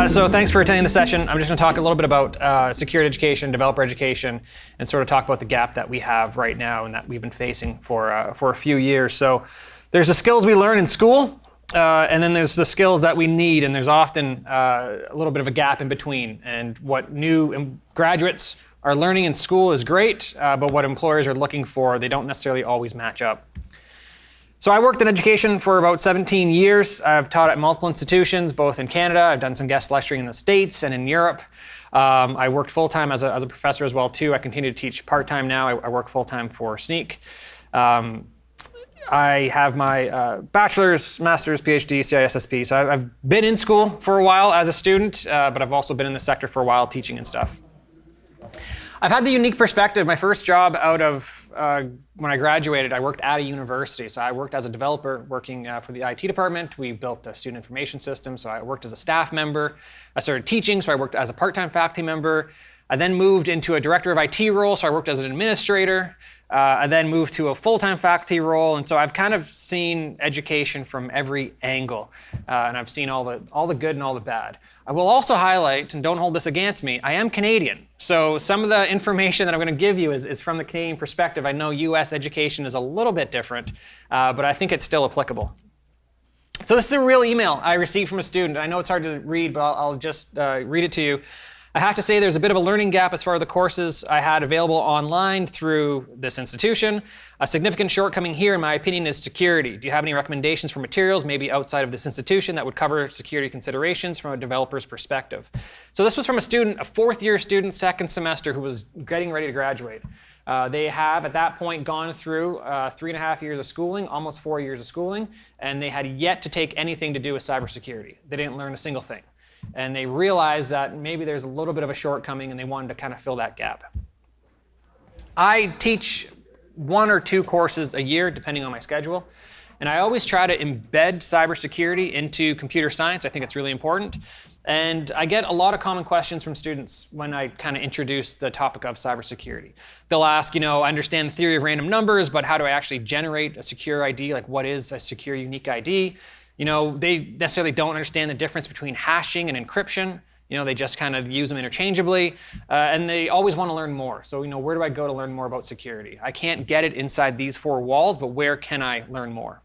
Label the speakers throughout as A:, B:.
A: So thanks for attending the session. I'm just going to talk a little bit about security education, developer education, and sort of talk about the gap that we have right now and that we've been facing for a few years. So there's the skills we learn in school, and then there's the skills that we need, and there's often a little bit of a gap in between. And what new graduates are learning in school is great, but what employers are looking for, they don't necessarily always match up. So I worked in education for about 17 years. I've taught at multiple institutions, both in Canada. I've done some guest lecturing in the States and in Europe. I worked full-time as a professor as well, too. I continue to teach part-time now. I work full-time for Sneak. I have my bachelor's, master's, PhD, CISSP. So I've been in school for a while as a student, but I've also been in the sector for a while teaching and stuff. I've had the unique perspective. My first job out of when I graduated, I worked at a university. So I worked as a developer working for the IT department. We built a student information system. So I worked as a staff member. I started teaching, so I worked as a part-time faculty member. I then moved into a director of IT role, so I worked as an administrator. I then moved to a full-time faculty role, and so I've kind of seen education from every angle, and I've seen all the good and all the bad. I will also highlight, and don't hold this against me, I am Canadian. So some of the information that I'm going to give you is from the Canadian perspective. I know US education is a little bit different, but I think it's still applicable. So this is a real email I received from a student. I know it's hard to read, but I'll just read it to you. I have to say there's a bit of a learning gap as far as the courses I had available online through this institution. A significant shortcoming here, in my opinion, is security. Do you have any recommendations for materials, maybe outside of this institution, that would cover security considerations from a developer's perspective? So this was from a student, a fourth-year student, second semester, who was getting ready to graduate. They have, at that point, gone through 3.5 years of schooling, almost 4 years of schooling, and they had yet to take anything to do with cybersecurity. They didn't learn a single thing. And they realized that maybe there's a little bit of a shortcoming, and they wanted to kind of fill that gap. I teach 1 or 2 courses a year, depending on my schedule. And I always try to embed cybersecurity into computer science. I think it's really important. And I get a lot of common questions from students when I kind of introduce the topic of cybersecurity. They'll ask, I understand the theory of random numbers, but how do I actually generate a secure ID? Like, what is a secure unique ID? They necessarily don't understand the difference between hashing and encryption. They just kind of use them interchangeably, and they always want to learn more. So, where do I go to learn more about security? I can't get it inside these 4 walls, but where can I learn more?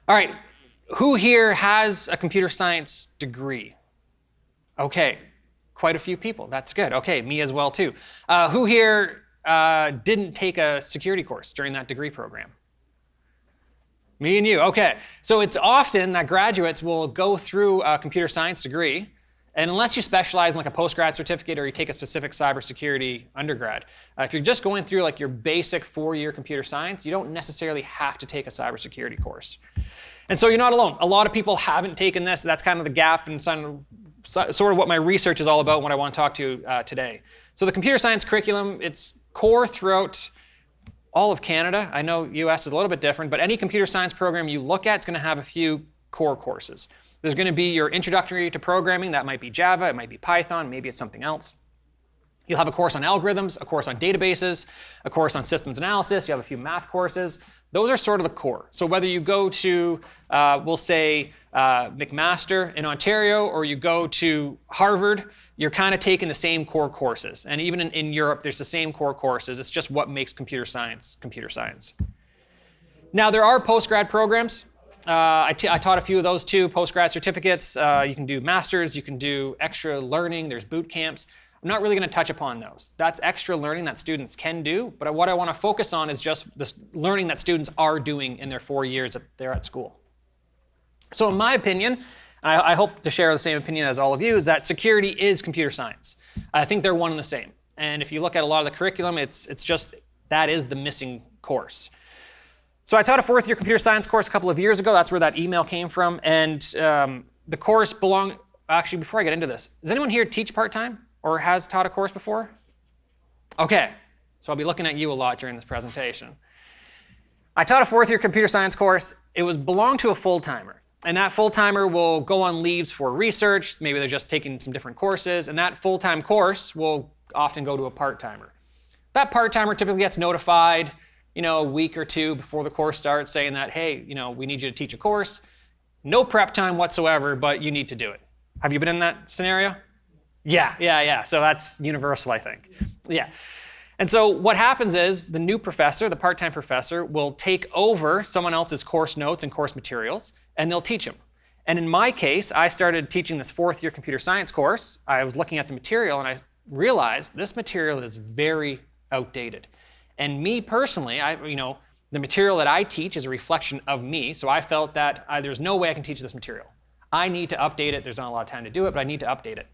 A: All right, who here has a computer science degree? Okay, quite a few people. That's good. Okay, me as well, too. Who here didn't take a security course during that degree program? Me and you, okay. So it's often that graduates will go through a computer science degree, and unless you specialize in like a postgrad certificate or you take a specific cybersecurity undergrad, if you're just going through like your basic 4-year computer science, you don't necessarily have to take a cybersecurity course. And so you're not alone. A lot of people haven't taken this. That's kind of the gap and sort of what my research is all about and what I want to talk to you today. So the computer science curriculum, it's core throughout all of Canada. I know US is a little bit different, but any computer science program you look at is going to have a few core courses. There's going to be your introductory to programming. That might be Java, it might be Python, maybe it's something else. You'll have a course on algorithms, a course on databases, a course on systems analysis. You have a few math courses. Those are sort of the core. So whether you go to, we'll say, McMaster in Ontario, or you go to Harvard, you're kind of taking the same core courses. And even in Europe, there's the same core courses. It's just what makes computer science computer science. Now, there are postgrad programs. I taught a few of those too, postgrad certificates. You can do masters, you can do extra learning, there's boot camps. I'm not really going to touch upon those. That's extra learning that students can do, but what I want to focus on is just this learning that students are doing in their 4 years that they're at school. So in my opinion, and I hope to share the same opinion as all of you, is that security is computer science. I think they're one and the same. And if you look at a lot of the curriculum, it's just that is the missing course. So I taught a 4th-year computer science course a couple of years ago. That's where that email came from. And the course actually, before I get into this, does anyone here teach part-time or has taught a course before? Okay, so I'll be looking at you a lot during this presentation. I taught a 4th-year computer science course. It belonged to a full-timer. And that full-timer will go on leaves for research. Maybe they're just taking some different courses. And that full-time course will often go to a part-timer. That part-timer typically gets notified, a week or 2 before the course starts, saying that, hey, we need you to teach a course. No prep time whatsoever, but you need to do it. Have you been in that scenario? Yeah. So that's universal, I think. Yeah. And so what happens is the new professor, the part-time professor, will take over someone else's course notes and course materials, and they'll teach them. And in my case, I started teaching this 4th-year computer science course. I was looking at the material, and I realized this material is very outdated. And me personally, the material that I teach is a reflection of me, so I felt that there's no way I can teach this material. I need to update it. There's not a lot of time to do it, but I need to update it.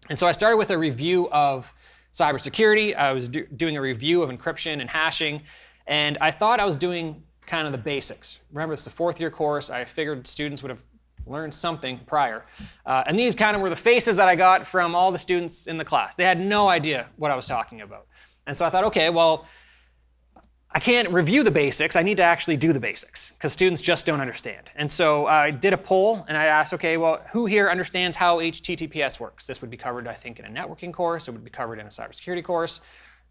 A: And so I started with a review of cybersecurity. I was doing a review of encryption and hashing, and I thought I was doing kind of the basics. Remember, it's the 4th-year course. I figured students would have learned something prior. And these kind of were the faces that I got from all the students in the class. They had no idea what I was talking about. And so I thought, okay, well, I can't review the basics. I need to actually do the basics because students just don't understand. And so I did a poll and I asked, okay, well, who here understands how HTTPS works? This would be covered, I think, in a networking course. It would be covered in a cybersecurity course.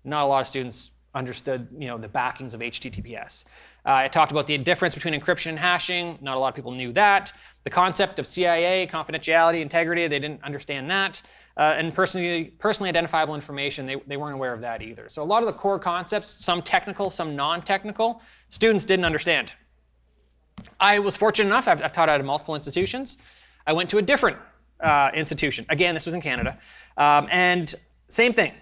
A: Not a lot of students understood, the backings of HTTPS. I talked about the difference between encryption and hashing. Not a lot of people knew that. The concept of CIA, confidentiality, integrity, they didn't understand that. And personally identifiable information, they weren't aware of that either. So a lot of the core concepts, some technical, some non-technical, students didn't understand. I was fortunate enough, I've taught at multiple institutions. I went to a different institution. Again, this was in Canada. And same thing,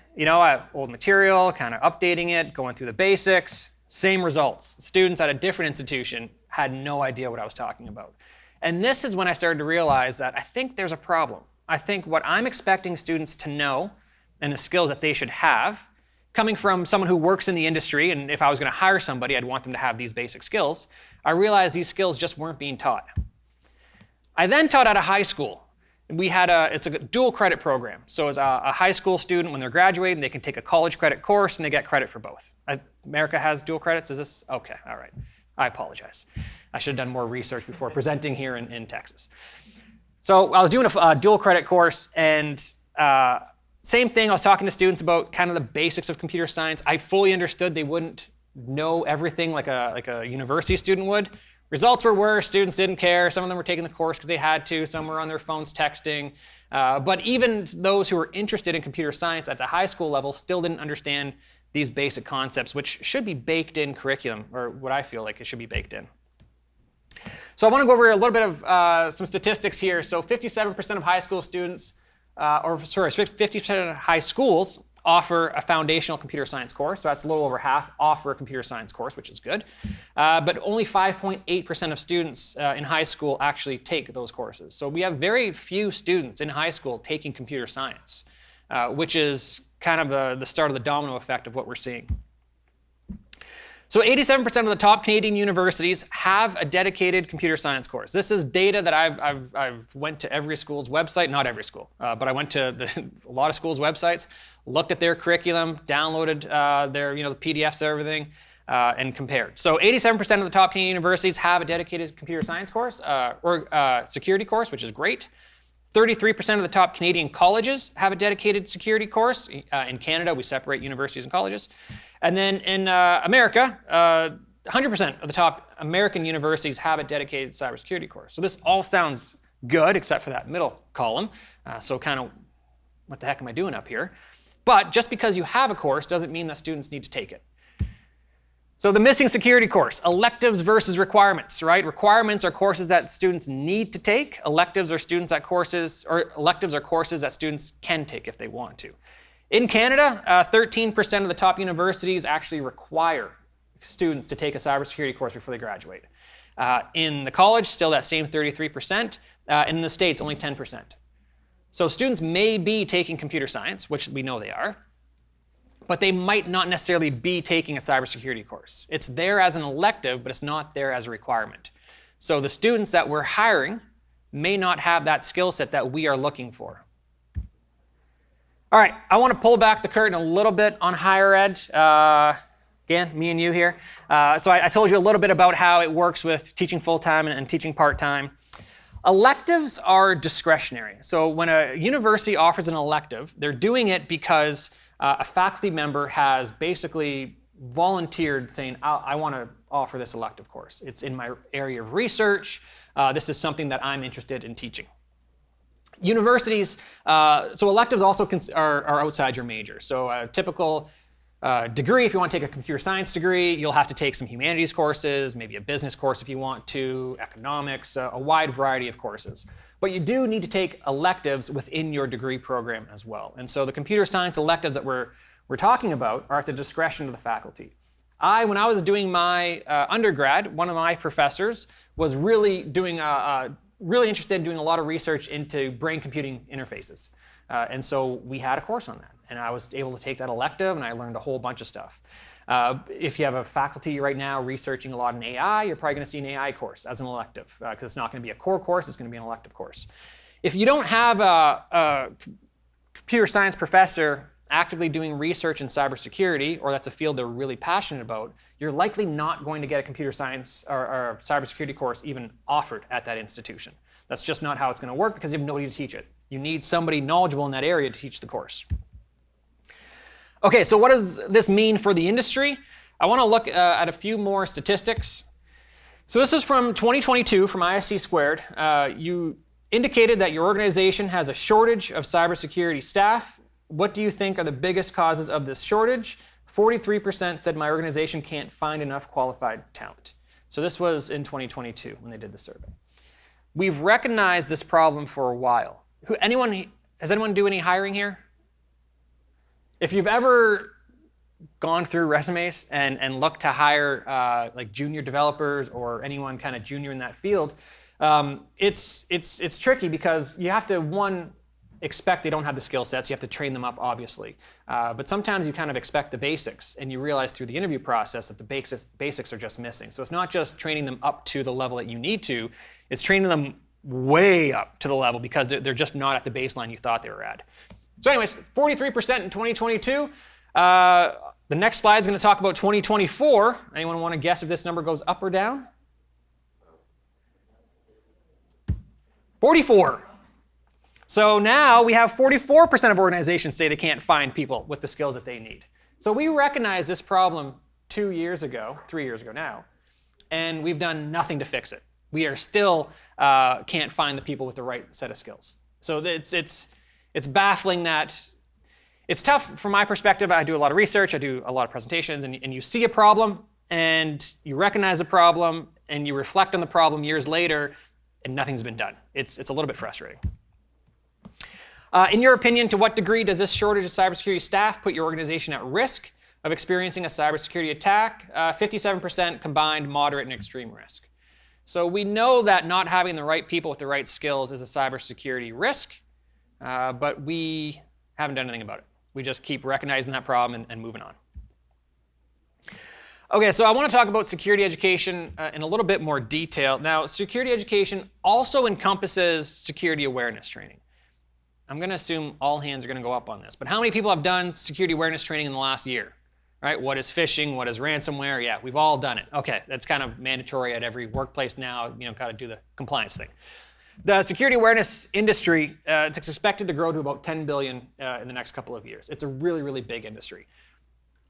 A: old material, kind of updating it, going through the basics, same results. Students at a different institution had no idea what I was talking about. And this is when I started to realize that I think there's a problem. I think what I'm expecting students to know and the skills that they should have, coming from someone who works in the industry, and if I was going to hire somebody, I'd want them to have these basic skills, I realized these skills just weren't being taught. I then taught at a high school. It's a dual credit program. So as a high school student, when they're graduating, they can take a college credit course and they get credit for both. America has dual credits, is this? Okay, all right. I apologize. I should have done more research before presenting here in Texas. So I was doing a dual credit course, and same thing, I was talking to students about kind of the basics of computer science. I fully understood they wouldn't know everything like a university student would. Results were worse, students didn't care. Some of them were taking the course because they had to, some were on their phones texting. But even those who were interested in computer science at the high school level still didn't understand these basic concepts, which should be baked in curriculum, or what I feel like it should be baked in. So I want to go over a little bit of some statistics here. So 57% of high school students, 50% of high schools offer a foundational computer science course. So that's a little over half offer a computer science course, which is good. But only 5.8% of students in high school actually take those courses. So we have very few students in high school taking computer science, which is kind of the start of the domino effect of what we're seeing. So 87% of the top Canadian universities have a dedicated computer science course. This is data that I've went to every school's website, not every school, but I went to a lot of schools' websites, looked at their curriculum, downloaded the PDFs and everything, and compared. So 87% of the top Canadian universities have a dedicated computer science course or security course, which is great. 33% of the top Canadian colleges have a dedicated security course. In Canada, we separate universities and colleges. And then in America, 100% of the top American universities have a dedicated cybersecurity course. So this all sounds good, except for that middle column. So kind of, what the heck am I doing up here? But just because you have a course doesn't mean that students need to take it. So the missing security course, electives versus requirements, right? Requirements are courses that students need to take. Electives are courses that students can take if they want to. In Canada, 13% of the top universities actually require students to take a cybersecurity course before they graduate. In the college, still that same 33%. In the States, only 10%. So students may be taking computer science, which we know they are, but they might not necessarily be taking a cybersecurity course. It's there as an elective, but it's not there as a requirement. So the students that we're hiring may not have that skill set that we are looking for. All right, I want to pull back the curtain a little bit on higher ed. Again, me and you here. So I told you a little bit about how it works with teaching full-time and teaching part-time. Electives are discretionary. So when a university offers an elective, they're doing it because a faculty member has basically volunteered saying, I want to offer this elective course. It's in my area of research. This is something that I'm interested in teaching. Universities, so electives also are outside your major. So a typical degree, if you want to take a computer science degree, you'll have to take some humanities courses, maybe a business course if you want to, economics, a wide variety of courses. But you do need to take electives within your degree program as well. And so the computer science electives that we're talking about are at the discretion of the faculty. When I was doing my undergrad, one of my professors was really really interested in doing a lot of research into brain computing interfaces. And so we had a course on that. And I was able to take that elective, and I learned a whole bunch of stuff. If you have a faculty right now researching a lot in AI, you're probably going to see an AI course as an elective, because it's not going to be a core course, it's going to be an elective course. If you don't have a computer science professor actively doing research in cybersecurity, or that's a field they're really passionate about, you're likely not going to get a computer science or cybersecurity course even offered at that institution. That's just not how it's going to work, because you have nobody to teach it. You need somebody knowledgeable in that area to teach the course. Okay, so what does this mean for the industry? I want to look at a few more statistics. So this is from 2022 from ISC Squared. You indicated that your organization has a shortage of cybersecurity staff. What do you think are the biggest causes of this shortage? 43% said my organization can't find enough qualified talent. So this was in 2022 when they did the survey. We've recognized this problem for a while. Has anyone do any hiring here? If you've ever gone through resumes and looked to hire like junior developers or anyone kind of junior in that field, it's tricky because you have to, one, expect they don't have the skill sets. You have to train them up, obviously. But sometimes you kind of expect the basics, and you realize through the interview process that the basics are just missing. So it's not just training them up to the level that you need to, it's training them way up to the level because they're just not at the baseline you thought they were at. So anyways, 43% in 2022. The next slide is going to talk about 2024. Anyone want to guess if this number goes up or down? 44. So now we have 44% of organizations say they can't find people with the skills that they need. So we recognized this problem 2 years ago, 3 years ago now, and we've done nothing to fix it. We are still can't find the people with the right set of skills. So it's baffling that it's tough from my perspective. I do a lot of research, I do a lot of presentations, and you see a problem, and you recognize the problem, and you reflect on the problem years later, and nothing's been done. It's a little bit frustrating. In your opinion, to what degree does this shortage of cybersecurity staff put your organization at risk of experiencing a cybersecurity attack? 57% combined moderate and extreme risk. So we know that not having the right people with the right skills is a cybersecurity risk, but we haven't done anything about it. We just keep recognizing that problem and moving on. Okay, so I want to talk about security education in a little bit more detail. Now, security education also encompasses security awareness training. I'm going to assume all hands are going to go up on this, but how many people have done security awareness training in the last year? Right? What is phishing? What is ransomware? Yeah, we've all done it. Okay, that's kind of mandatory at every workplace now. Got to do the compliance thing. The security awareness industry, it's expected to grow to about 10 billion in the next couple of years. It's a really, really big industry.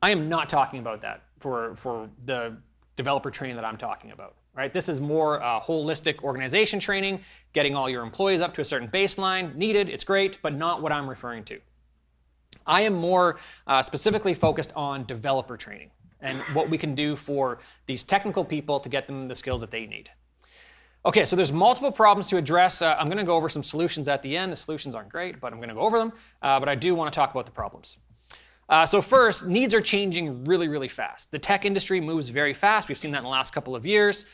A: I am not talking about that for the developer training that I'm talking about. Right? This is more holistic organization training, getting all your employees up to a certain baseline. Needed, it's great, but not what I'm referring to. I am more specifically focused on developer training and what we can do for these technical people to get them the skills that they need. Okay, so there's multiple problems to address. I'm going to go over some solutions at the end. The solutions aren't great, but I'm going to go over them. But I do want to talk about the problems. So first, needs are changing really, really fast. The tech industry moves very fast. We've seen that in the last couple of years.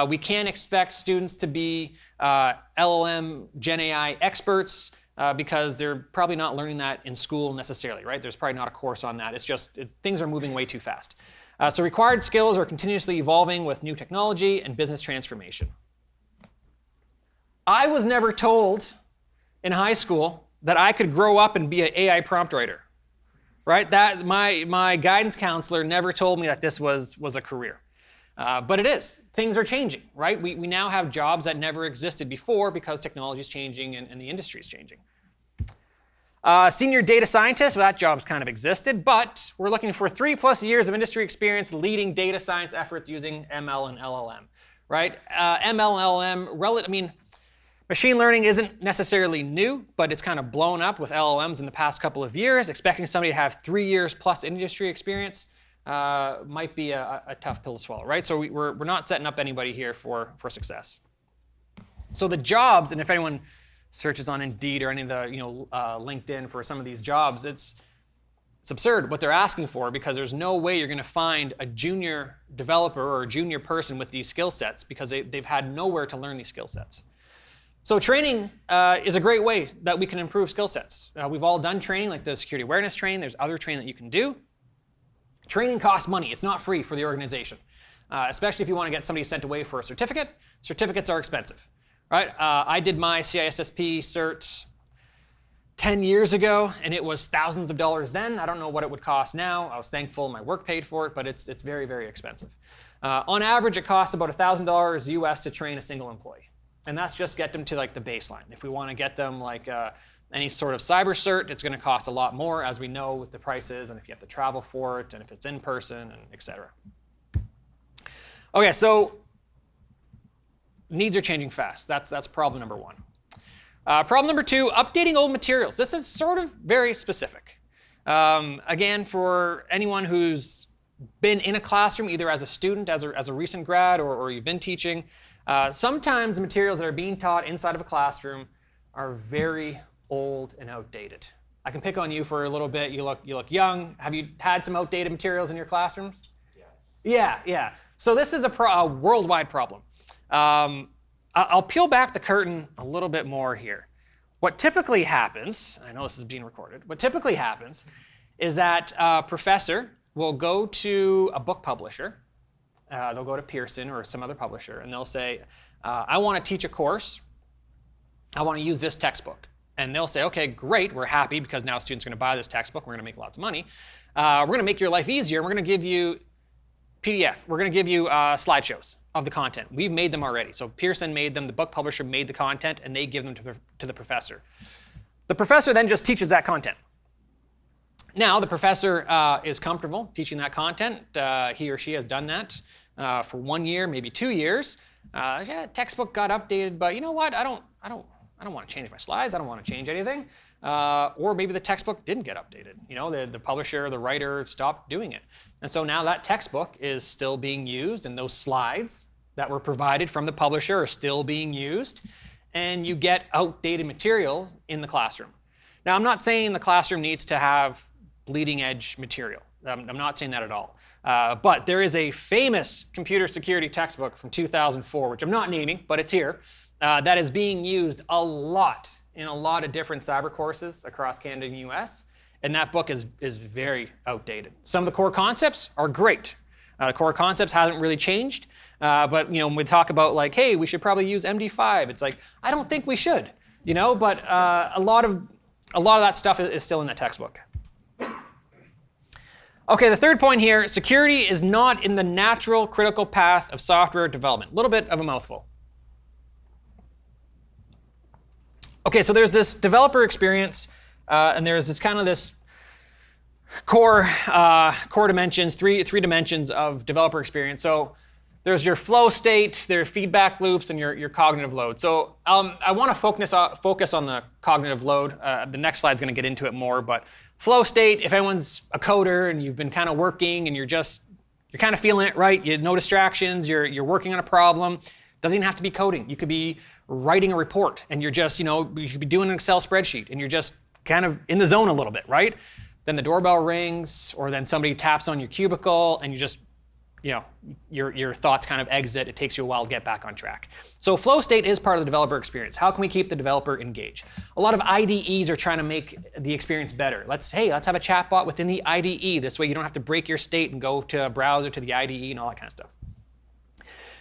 A: We can't expect students to be LLM, Gen AI experts because they're probably not learning that in school necessarily, right? There's probably not a course on that. It's just, things are moving way too fast. So required skills are continuously evolving with new technology and business transformation. I was never told in high school that I could grow up and be an AI prompt writer, right? That my guidance counselor never told me that this was a career. But it is. Things are changing, right? We now have jobs that never existed before because technology is changing and the industry is changing. Senior data scientist, well, that job's kind of existed, but we're looking for 3+ years of industry experience leading data science efforts using ML and LLM, right? ML and LLM, Machine learning isn't necessarily new, but it's kind of blown up with LLMs in the past couple of years. Expecting somebody to have 3 years plus industry experience might be a tough pill to swallow, right? So we're not setting up anybody here for success. So the jobs, and if anyone searches on Indeed or any of the LinkedIn for some of these jobs, it's absurd what they're asking for, because there's no way you're going to find a junior developer or a junior person with these skill sets, because they've had nowhere to learn these skill sets. So training is a great way that we can improve skill sets. We've all done training, like the security awareness training. There's other training that you can do. Training costs money. It's not free for the organization, especially if you want to get somebody sent away for a certificate. Certificates are expensive, right? I did my CISSP cert 10 years ago, and it was thousands of dollars then. I don't know what it would cost now. I was thankful my work paid for it, but it's very, very expensive. On average, it costs about $1,000 US to train a single employee. And that's just get them to like the baseline. If we want to get them like any sort of cyber cert, it's going to cost a lot more, as we know with the prices, and if you have to travel for it, and if it's in person, and et cetera. Okay, so needs are changing fast. That's problem number one. Problem number two, updating old materials. This is sort of very specific. Again, for anyone who's been in a classroom, either as a student, as a recent grad, or you've been teaching, sometimes the materials that are being taught inside of a classroom are very old and outdated. I can pick on you for a little bit. You look young. Have you had some outdated materials in your classrooms? Yes. Yeah. So this is a worldwide problem. I'll peel back the curtain a little bit more here. What typically happens, I know this is being recorded, what typically happens is that a professor will go to a book publisher. They'll go to Pearson or some other publisher, and they'll say, I want to teach a course. I want to use this textbook. And they'll say, OK, great. We're happy, because now students are going to buy this textbook. We're going to make lots of money. We're going to make your life easier. We're going to give you PDF. We're going to give you slideshows of the content. We've made them already. So Pearson made them. The book publisher made the content, and they give them to the professor. The professor then just teaches that content. Now, the professor is comfortable teaching that content. He or she has done that for 1 year, maybe 2 years. Yeah, textbook got updated, but you know what? I don't want to change my slides. I don't want to change anything. Or maybe the textbook didn't get updated. You know, the publisher, the writer stopped doing it. And so now that textbook is still being used, and those slides that were provided from the publisher are still being used, and you get outdated materials in the classroom. Now, I'm not saying the classroom needs to have bleeding edge material. I'm not saying that at all. But there is a famous computer security textbook from 2004, which I'm not naming, but it's here, that is being used a lot in a lot of different cyber courses across Canada and US. And that book is very outdated. Some of the core concepts are great. The core concepts haven't really changed. But when we talk about like, hey, we should probably use MD5, it's like, I don't think we should. But a lot of that stuff is still in the textbook. Okay, the third point here, security is not in the natural critical path of software development. A little bit of a mouthful. Okay, so there's this developer experience, and there's this core dimensions, three dimensions of developer experience. So there's your flow state, there's feedback loops, and your cognitive load. So I want to focus on the cognitive load. The next slide is going to get into it more, but flow state, if anyone's a coder and you've been kind of working and you're kind of feeling it, right? You have no distractions, you're working on a problem. Doesn't even have to be coding. You could be writing a report, and you're just, you could be doing an Excel spreadsheet, and you're just kind of in the zone a little bit, right? Then the doorbell rings, or then somebody taps on your cubicle, and you just, your thoughts kind of exit. It takes you a while to get back on track. So flow state is part of the developer experience. How can we keep the developer engaged? A lot of IDEs are trying to make the experience better. Let's have a chatbot within the IDE. This way you don't have to break your state and go to a browser to the IDE and all that kind of stuff.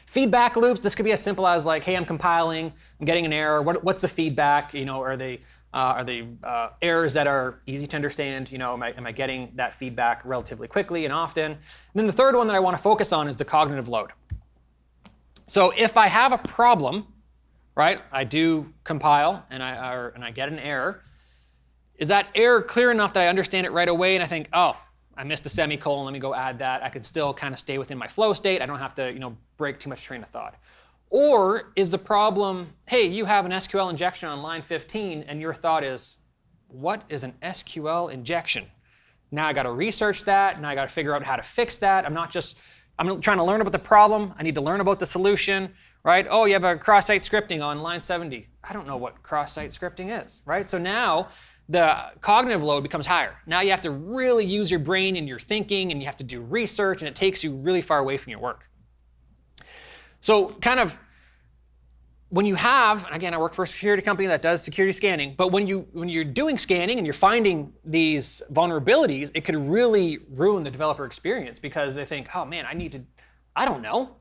A: Feedback loops, this could be as simple as like, hey, I'm compiling, I'm getting an error. What's the feedback? Are they errors that are easy to understand? Am I getting that feedback relatively quickly and often? And then the third one that I want to focus on is the cognitive load. So if I have a problem, right, I do compile and I get an error. Is that error clear enough that I understand it right away and I think, oh, I missed a semicolon, let me go add that. I could still kind of stay within my flow state. I don't have to, break too much train of thought. Or is the problem, hey, you have an SQL injection on line 15 and your thought is, what is an SQL injection? Now I got to research that. Now I got to figure out how to fix that. I'm trying to learn about the problem. I need to learn about the solution, right? Oh, you have a cross-site scripting on line 70. I don't know what cross-site scripting is, right? So now the cognitive load becomes higher. Now you have to really use your brain and your thinking, and you have to do research, and it takes you really far away from your work. So kind of when you have, and again, I work for a security company that does security scanning, but when you're doing scanning and you're finding these vulnerabilities, it could really ruin the developer experience because they think, oh man, I don't know.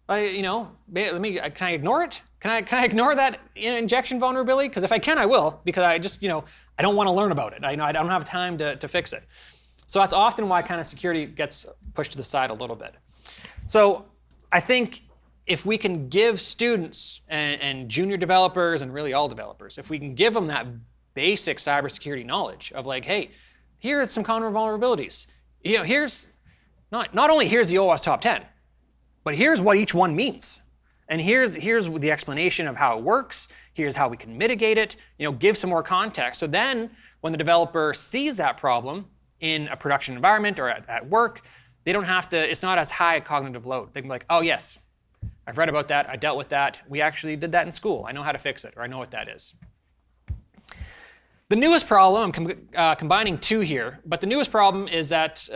A: Can I ignore it? Can I ignore that injection vulnerability? Because if I can, I will, because I just, I don't want to learn about it. I don't have time to fix it. So that's often why kind of security gets pushed to the side a little bit. So I think if we can give students and junior developers and really all developers, if we can give them that basic cybersecurity knowledge of like, hey, here are some common vulnerabilities. Here's not only here's the OWASP top 10, but here's what each one means. And here's the explanation of how it works. Here's how we can mitigate it. Give some more context. So then when the developer sees that problem in a production environment or at work, they don't have to, it's not as high a cognitive load. They can be like, oh yes, I've read about that, I dealt with that, we actually did that in school, I know how to fix it, or I know what that is. The newest problem, I'm combining two here, but the newest problem is that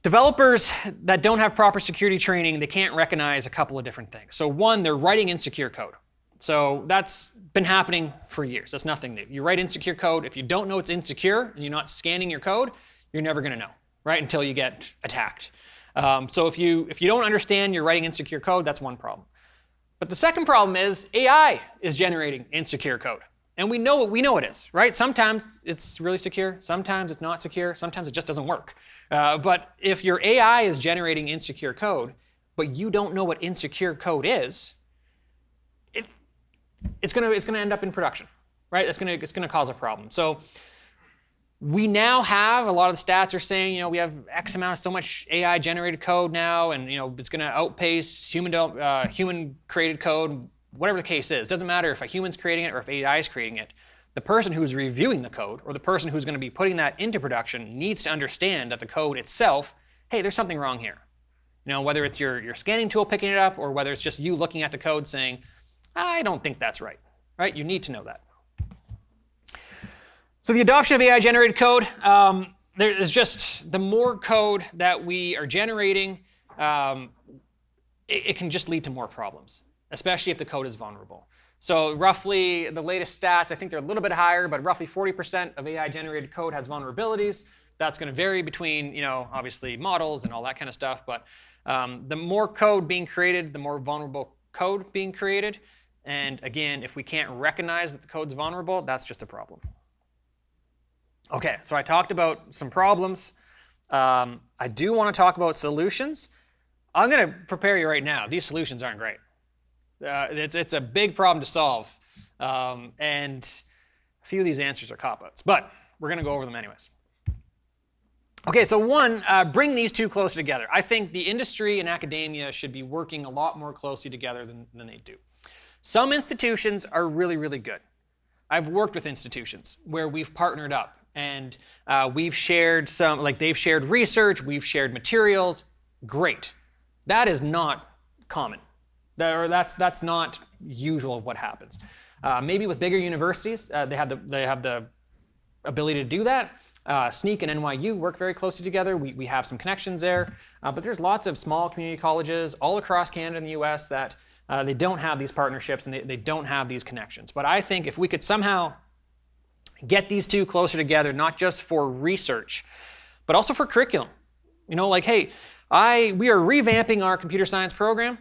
A: developers that don't have proper security training, they can't recognize a couple of different things. So one, they're writing insecure code. So that's been happening for years, that's nothing new. You write insecure code, if you don't know it's insecure and you're not scanning your code, you're never gonna know, right, until you get attacked. So if you don't understand you're writing insecure code, that's one problem. But the second problem is AI is generating insecure code. And we know it is, right? Sometimes it's really secure, sometimes it's not secure, sometimes it just doesn't work. But if your AI is generating insecure code, but you don't know what insecure code is, it's gonna end up in production, right? It's gonna cause a problem. So we now have, a lot of the stats are saying, we have X amount of so much AI generated code now, and it's going to outpace human created code, whatever the case is. It doesn't matter if a human's creating it or if AI is creating it. The person who's reviewing the code or the person who's going to be putting that into production needs to understand that the code itself, hey, there's something wrong here. Whether it's your scanning tool picking it up or whether it's just you looking at the code saying, I don't think that's right, right? You need to know that. So the adoption of AI-generated code, there is just the more code that we are generating, it can just lead to more problems, especially if the code is vulnerable. So roughly, the latest stats, I think they're a little bit higher, but roughly 40% of AI-generated code has vulnerabilities. That's going to vary between, obviously models and all that kind of stuff. But the more code being created, the more vulnerable code being created. And again, if we can't recognize that the code's vulnerable, that's just a problem. Okay, so I talked about some problems. I do want to talk about solutions. I'm going to prepare you right now. These solutions aren't great. It's a big problem to solve. And a few of these answers are cop-outs, but we're going to go over them anyways. Okay, so one, bring these two closer together. I think the industry and academia should be working a lot more closely together than they do. Some institutions are really, really good. I've worked with institutions where we've partnered up. And we've shared they've shared research, we've shared materials. Great. That is not common. That's not usual of what happens. Maybe with bigger universities, they have the ability to do that. SNCC and NYU work very closely together. We have some connections there. But there's lots of small community colleges all across Canada and the US that they don't have these partnerships and they don't have these connections. But I think if we could somehow get these two closer together, not just for research, but also for curriculum. Hey, we are revamping our computer science program.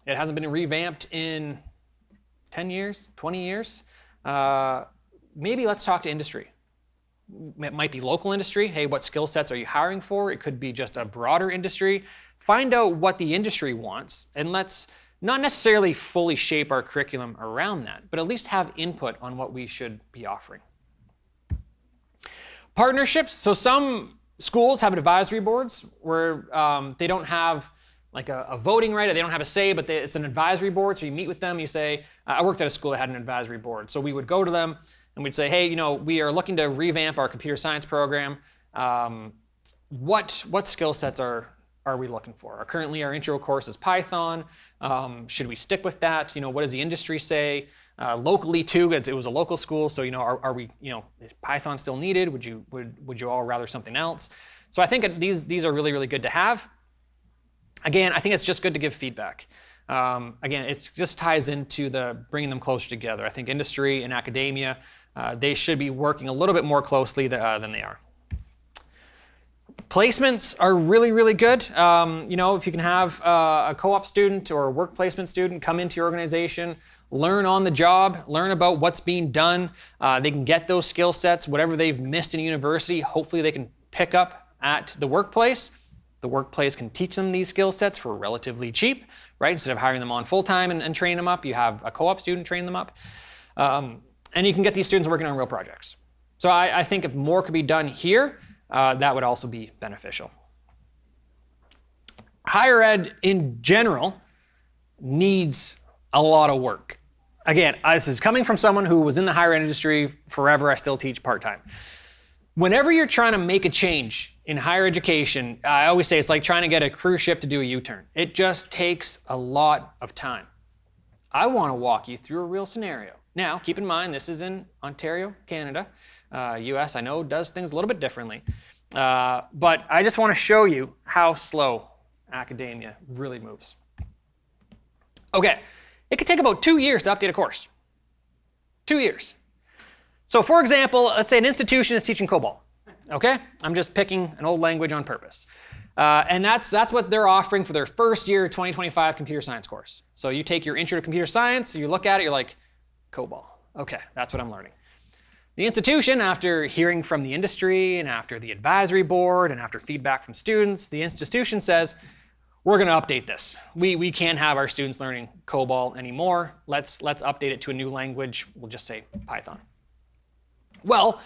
A: It hasn't been revamped in 10 years, 20 years. Maybe let's talk to industry. It might be local industry. Hey, what skill sets are you hiring for? It could be just a broader industry. Find out what the industry wants, and let's not necessarily fully shape our curriculum around that, but at least have input on what we should be offering. Partnerships. So some schools have advisory boards where they don't have a voting right. They don't have a say, but it's an advisory board. So you meet with them. You say, I worked at a school that had an advisory board. So we would go to them and we'd say, hey, we are looking to revamp our computer science program. What skill sets are we looking for? Currently, our intro course is Python. Should we stick with that? What does the industry say? Locally too, it was a local school. So are we is Python still needed? Would you all rather something else? So I think these are really, really good to have. Again, I think it's just good to give feedback. Again, it just ties into the bringing them closer together. I think industry and academia, they should be working a little bit more closely than they are. Placements are really, really good. If you can have a co-op student or a work placement student come into your organization, learn on the job, learn about what's being done. They can get those skill sets, whatever they've missed in university, hopefully they can pick up at the workplace. The workplace can teach them these skill sets for relatively cheap, right? Instead of hiring them on full-time and training them up, you have a co-op student train them up. And you can get these students working on real projects. So I think if more could be done here, that would also be beneficial. Higher ed in general needs a lot of work. Again, this is coming from someone who was in the higher ed industry forever. I still teach part-time. Whenever you're trying to make a change in higher education, I always say it's like trying to get a cruise ship to do a U-turn. It just takes a lot of time. I want to walk you through a real scenario. Now, keep in mind, this is in Ontario, Canada. US, I know, does things a little bit differently. But I just want to show you how slow academia really moves. Okay, it could take about 2 years to update a course. 2 years. So for example, let's say an institution is teaching COBOL. Okay, I'm just picking an old language on purpose. And that's what they're offering for their first year 2025 computer science course. So you take your intro to computer science, you look at it, you're like, COBOL. Okay, that's what I'm learning. The institution, after hearing from the industry and after the advisory board and after feedback from students, the institution says, we're going to update this. We can't have our students learning COBOL anymore. Let's update it to a new language. We'll just say Python. Well,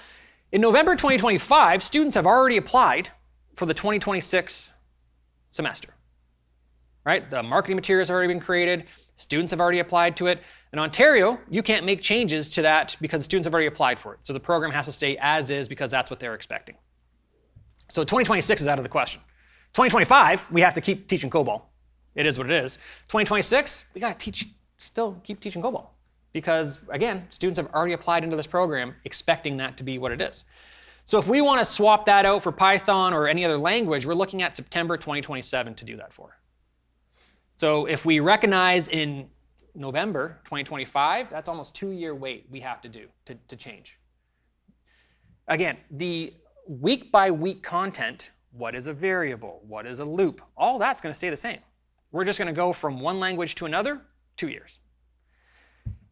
A: in November 2025, students have already applied for the 2026 semester. Right? The marketing materials have already been created. Students have already applied to it. In Ontario, you can't make changes to that because the students have already applied for it. So the program has to stay as is because that's what they're expecting. So 2026 is out of the question. 2025, we have to keep teaching COBOL. It is what it is. 2026, we got to still keep teaching COBOL. Because again, students have already applied into this program expecting that to be what it is. So if we want to swap that out for Python or any other language, we're looking at September 2027 to do that for. So if we recognize in November 2025, that's almost 2-year wait we have to do to change. Again, the week by week content, what is a variable, what is a loop, all that's going to stay the same. We're just going to go from one language to another, 2 years.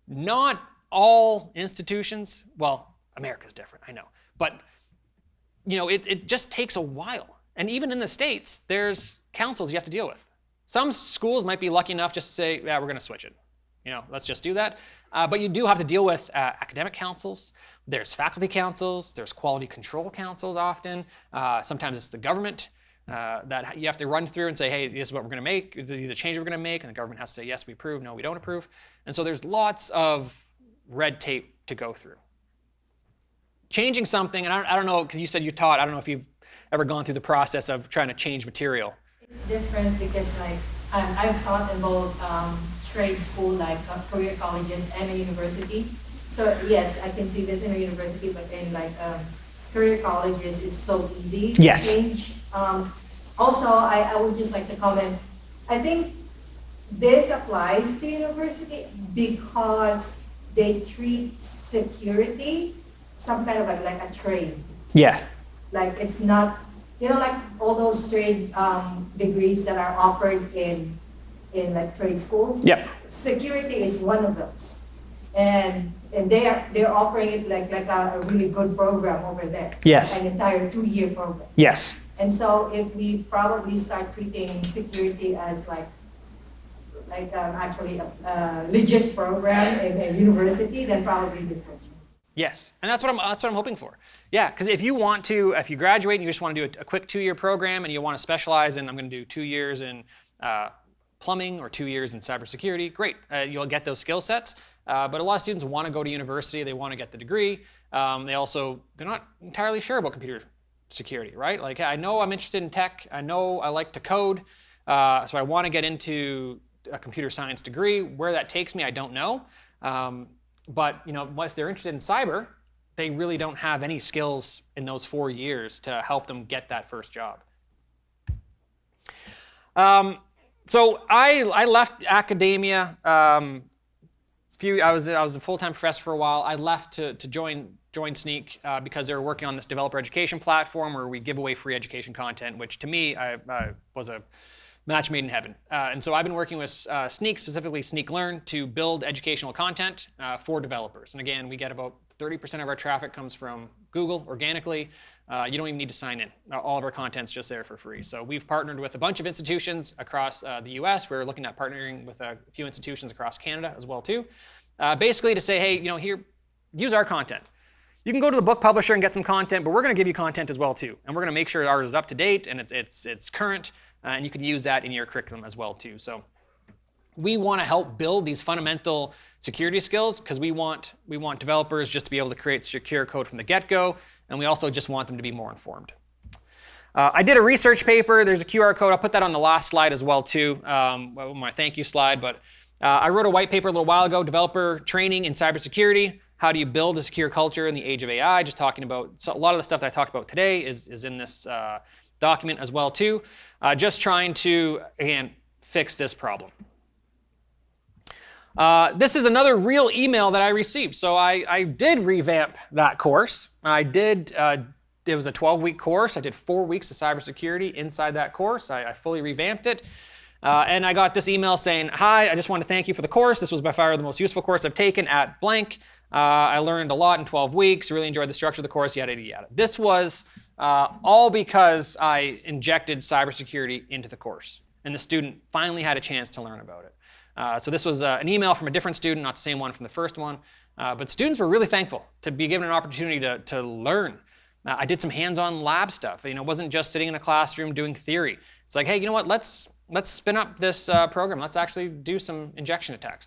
A: Not all institutions, well, America's different, I know, but it just takes a while. And even in the States, there's councils you have to deal with. Some schools might be lucky enough just to say, yeah, we're going to switch it. Let's just do that. But you do have to deal with academic councils. There's faculty councils. There's quality control councils often. Sometimes it's the government that you have to run through and say, hey, this is what we're going to make, the change we're going to make, and the government has to say, yes, we approve, no, we don't approve. And so there's lots of red tape to go through. Changing something, and I don't know, because you said you taught, I don't know if you've ever gone through the process of trying to change material.
B: It's different because I've taught in both trade school, like career colleges and a university. So yes, I can see this in a university, but in career colleges, it's so easy to change. Also, I would just like to comment, I think this applies to university because they treat security some kind of like a trade.
A: Yeah.
B: Like it's not, like all those trade degrees that are offered in like trade school.
A: Yep.
B: Security is one of those. And they're offering it like a really good program over there.
A: Yes.
B: An entire 2-year program.
A: Yes.
B: And so if we probably start treating security as actually a legit program in a university, then probably this will change.
A: Yes, and that's what I'm hoping for. Yeah, because if you graduate and you just want to do a quick 2-year program and you want to specialize in, I'm going to do 2 years in plumbing or 2 years in cybersecurity, great. You'll get those skill sets. But a lot of students want to go to university. They want to get the degree. They're not entirely sure about computer security, right? Like, I know I'm interested in tech. I know I like to code. So I want to get into a computer science degree. Where that takes me, I don't know. But if they're interested in cyber, they really don't have any skills in those 4 years to help them get that first job. So I left academia. I was a full-time professor for a while. I left to join Sneak because they were working on this developer education platform where we give away free education content, which to me was a match made in heaven. And so I've been working with Sneak, specifically Sneak Learn, to build educational content for developers. And again, we get about 30% of our traffic comes from Google organically. You don't even need to sign in. All of our content's just there for free. So we've partnered with a bunch of institutions across the US. We're looking at partnering with a few institutions across Canada as well too. Basically to say, hey, here, use our content. You can go to the book publisher and get some content, but we're going to give you content as well too. And we're going to make sure ours is up to date and it's current, and you can use that in your curriculum as well too. So we want to help build these fundamental security skills because we want developers just to be able to create secure code from the get-go, and we also just want them to be more informed. I did a research paper. There's a QR code. I'll put that on the last slide as well too, my thank you slide. But I wrote a white paper a little while ago, developer training in cybersecurity. How do you build a secure culture in the age of AI? Just talking about a lot of the stuff that I talked about today is in this document as well too. Just trying to, again, fix this problem. This is another real email that I received. So I did revamp that course. It was a 12-week course. I did 4 weeks of cybersecurity inside that course. I fully revamped it. And I got this email saying, hi, I just want to thank you for the course. This was by far the most useful course I've taken at blank. I learned a lot in 12 weeks, really enjoyed the structure of the course, yada, yada, yada. This was all because I injected cybersecurity into the course. And the student finally had a chance to learn about it. So this was an email from a different student, not the same one from the first one. But students were really thankful to be given an opportunity to learn. I did some hands-on lab stuff. It wasn't just sitting in a classroom doing theory. It's like, hey, you know what? Let's spin up this program. Let's actually do some injection attacks.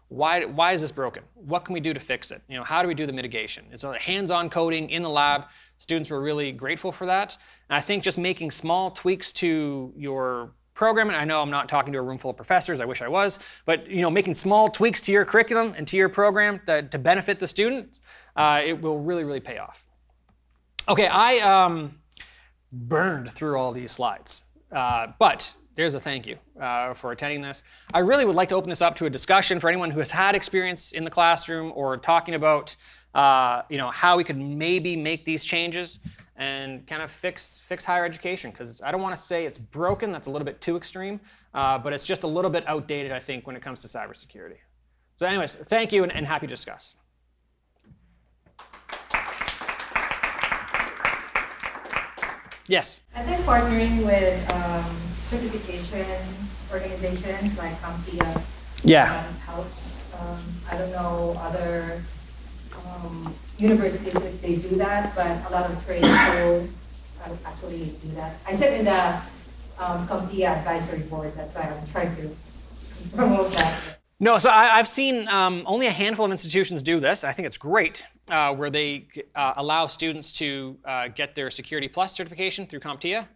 A: Why is this broken? What can we do to fix it? How do we do the mitigation? It's a hands-on coding in the lab. Students were really grateful for that. And I think just making small tweaks to your program, and I know I'm not talking to a room full of professors, I wish I was, but making small tweaks to your curriculum and to your program to benefit the students, it will really, really pay off. Okay, I burned through all these slides, but there's a thank you for attending this. I really would like to open this up to a discussion for anyone who has had experience in the classroom or talking about how we could maybe make these changes and kind of fix higher education, because I don't want to say it's broken, that's a little bit too extreme, but it's just a little bit outdated, I think, when it comes to cybersecurity. So anyways, thank you and happy to discuss. Yes?
B: I think partnering with certification organizations like CompTIA helps. I don't know other universities if they do that, but a lot of trade schools actually do that. I sit in the CompTIA advisory board, that's why I'm trying to promote that.
A: No, so I've seen only a handful of institutions do this. I think it's great, where they allow students to get their Security Plus certification through CompTIA,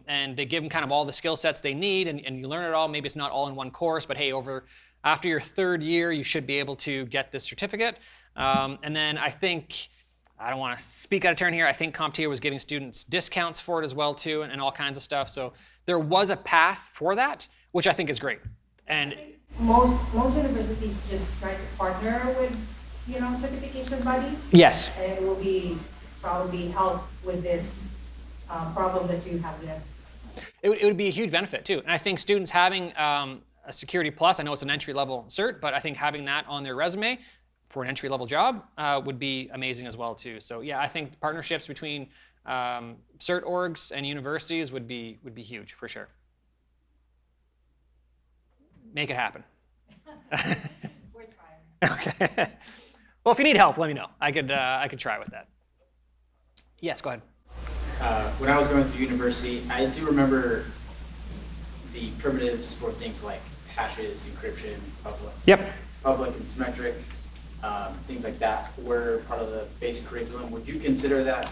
A: and they give them kind of all the skill sets they need, and you learn it all. Maybe it's not all in one course, but hey, after your third year, you should be able to get this certificate. And then I think, I don't want to speak out of turn here, I think CompTIA was giving students discounts for it as well too, and all kinds of stuff. So there was a path for that, which I think is great. And
B: most universities just try to partner with certification bodies.
A: Yes.
B: And it will probably help with this problem that you have there.
A: It would be a huge benefit too. And I think students having a Security Plus, I know it's an entry-level cert, but I think having that on their resume for an entry-level job would be amazing as well too. So yeah, I think partnerships between cert orgs and universities would be huge for sure. Make it happen.
B: We're trying.
A: Okay. Well, if you need help, let me know. I could try with that. Yes, go ahead.
C: When I was going through university, I do remember the primitives for things like hashes, encryption,
A: Yep.
C: public and symmetric, things like that were part of the basic curriculum. Would you consider that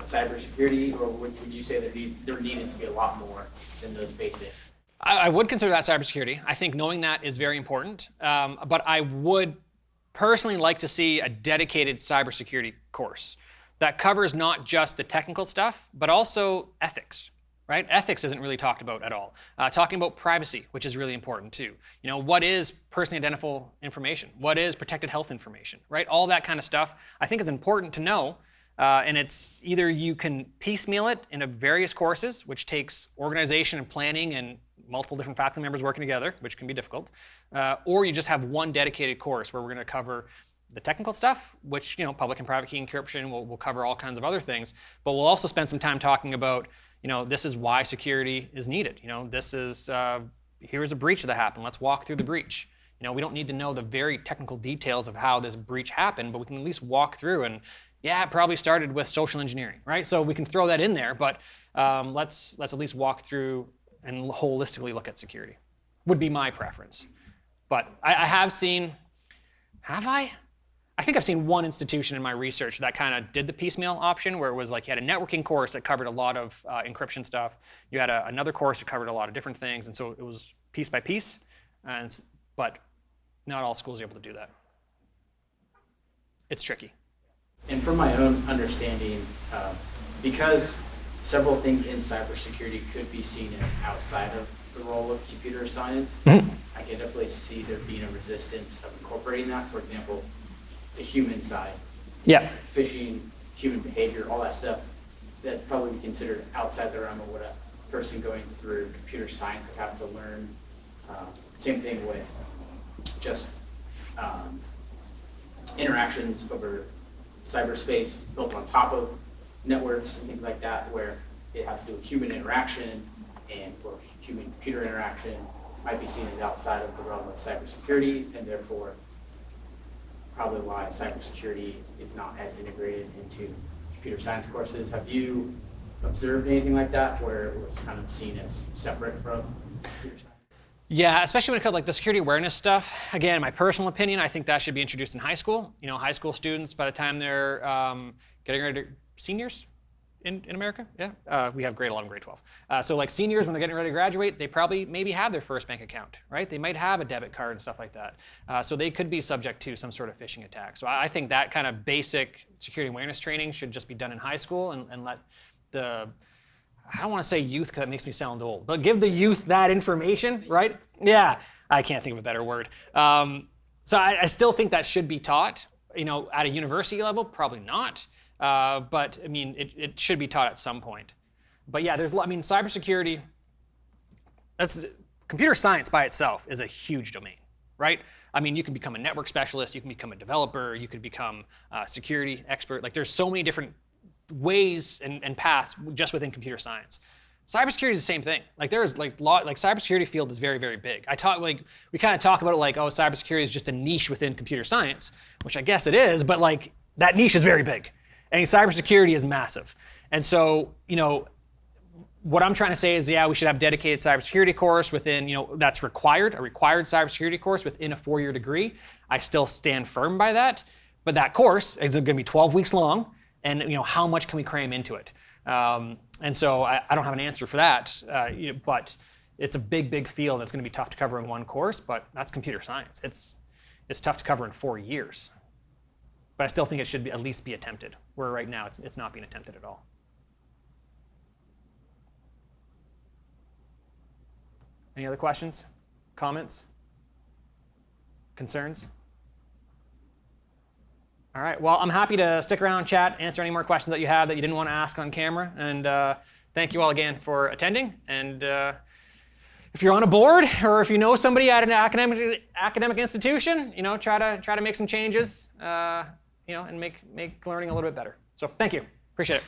C: cybersecurity, or would you say there needed to be a lot more than those basics?
A: I would consider that cybersecurity. I think knowing that is very important, but I would personally like to see a dedicated cybersecurity course that covers not just the technical stuff, but also ethics, right? Ethics isn't really talked about at all. Talking about privacy, which is really important too. You know, what is personally identifiable information? What is protected health information, right? All that kind of stuff I think is important to know. And it's either you can piecemeal it into various courses, which takes organization and planning and multiple different faculty members working together, which can be difficult, or you just have one dedicated course where we're going to cover the technical stuff, which, you know, public and private key encryption, we'll cover all kinds of other things, but we'll also spend some time talking about, you know, this is why security is needed. You know, this is, here's a breach that happened. Let's walk through the breach. You know, we don't need to know the very technical details of how this breach happened, but we can at least walk through and, yeah, it probably started with social engineering, right? So we can throw that in there, but let's at least walk through and holistically look at security. Would be my preference. But I have seen, have I? I think I've seen one institution in my research that kind of did the piecemeal option, where it was like you had a networking course that covered a lot of encryption stuff. You had another course that covered a lot of different things, and so it was piece by piece. But not all schools are able to do that. It's tricky.
C: And from my own understanding, because several things in cybersecurity could be seen as outside of the role of computer science, I can definitely see there being a resistance of incorporating that. For example, the human side, phishing, human behavior, all that stuff that probably be considered outside the realm of what a person going through computer science would have to learn. Same thing with just interactions over cyberspace built on top of networks and things like that, where it has to do with human interaction and or human-computer interaction might be seen as outside of the realm of cybersecurity, and therefore probably why cybersecurity is not as integrated into computer science courses. Have you observed anything like that, where it was kind of seen as separate from computer science?
A: Yeah, especially when it comes to like the security awareness stuff. Again, my personal opinion, I think that should be introduced in high school. You know, high school students, by the time they're getting ready to, seniors in America, yeah? We have grade 11, grade 12. So like seniors, when they're getting ready to graduate, they probably maybe have their first bank account, right? They might have a debit card and stuff like that. So they could be subject to some sort of phishing attack. So I think that kind of basic security awareness training should just be done in high school and let the, I don't want to say youth because that makes me sound old, but give the youth that information, right? Yeah, I can't think of a better word. So I still think that should be taught. You know, at a university level, probably not. But I mean, it should be taught at some point. But yeah, I mean, cybersecurity, computer science by itself is a huge domain, right? I mean, you can become a network specialist, you can become a developer, you could become a security expert. Like there's so many different ways and paths just within computer science. Cybersecurity is the same thing. Like there's like cybersecurity field is very, very big. We kind of talk about it like, oh, cybersecurity is just a niche within computer science, which I guess it is, but like that niche is very big. And cybersecurity is massive. And so, you know, what I'm trying to say is, yeah, we should have dedicated cybersecurity course within, you know, that's required, a required cybersecurity course within a 4-year degree. I still stand firm by that. But that course is going to be 12 weeks long. And, you know, how much can we cram into it? And so I don't have an answer for that, but it's a big, big field that's going to be tough to cover in one course, but that's computer science. It's tough to cover in 4 years. But I still think it should at least be attempted, where right now it's not being attempted at all. Any other questions, comments, concerns? All right, well, I'm happy to stick around, chat, answer any more questions that you have that you didn't want to ask on camera. And thank you all again for attending. And if you're on a board or if you know somebody at an academic institution, you know, try to make some changes, you know, and make learning a little bit better. So thank you, appreciate it.